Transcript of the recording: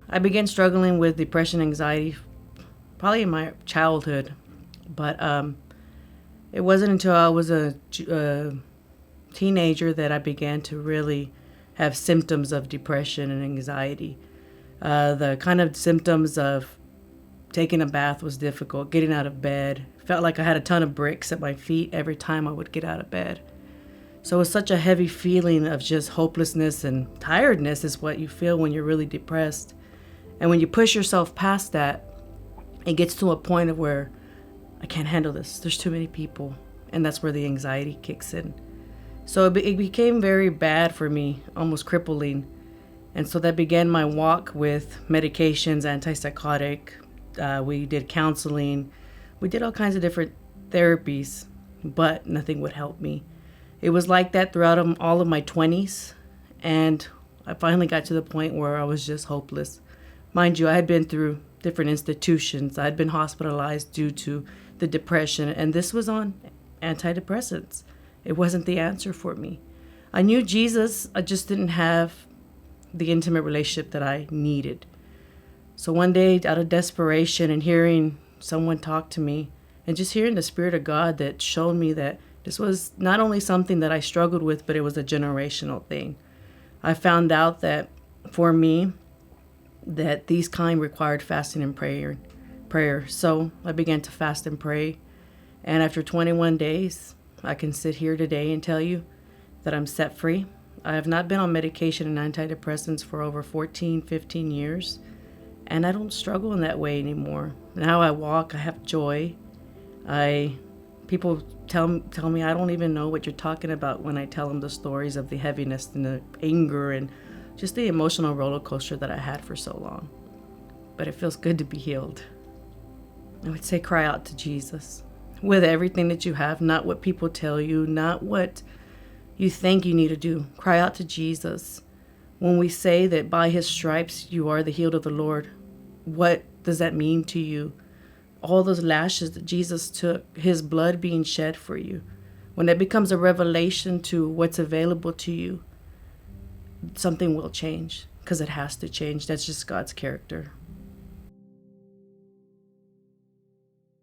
I began struggling with depression, anxiety, probably in my childhood, but it wasn't until I was a teenager that I began to really have symptoms of depression and anxiety. The kind of symptoms of taking a bath was difficult, getting out of bed. Felt like I had a ton of bricks at my feet every time I would get out of bed. So it was such a heavy feeling of just hopelessness and tiredness is what you feel when you're really depressed. And when you push yourself past that, it gets to a point of where I can't handle this. There's too many people. And that's where the anxiety kicks in. So it became very bad for me, almost crippling. And so that began my walk with medications, antipsychotic. We did counseling. We did all kinds of different therapies, but nothing would help me. It was like that throughout all of my 20s. And I finally got to the point where I was just hopeless. Mind you, I had been through different institutions. I had been hospitalized due to the depression, and this was on antidepressants. It wasn't the answer for me. I knew Jesus, I just didn't have the intimate relationship that I needed. So one day, out of desperation and hearing someone talk to me, and just hearing the Spirit of God that showed me that this was not only something that I struggled with, but it was a generational thing. I found out that for me, that these kind required fasting and prayer. So I began to fast and pray. And after 21 days, I can sit here today and tell you that I'm set free. I have not been on medication and antidepressants for over 14, 15 years. And I don't struggle in that way anymore. Now I walk, I have joy. People tell me I don't even know what you're talking about when I tell them the stories of the heaviness and the anger and just the emotional roller coaster that I had for so long. But it feels good to be healed. I would say cry out to Jesus with everything that you have, not what people tell you, not what you think you need to do. Cry out to Jesus. When we say that by his stripes you are the healed of the Lord, what does that mean to you? All those lashes that Jesus took, his blood being shed for you. When that becomes a revelation to what's available to you, something will change, because it has to change. That's just God's character.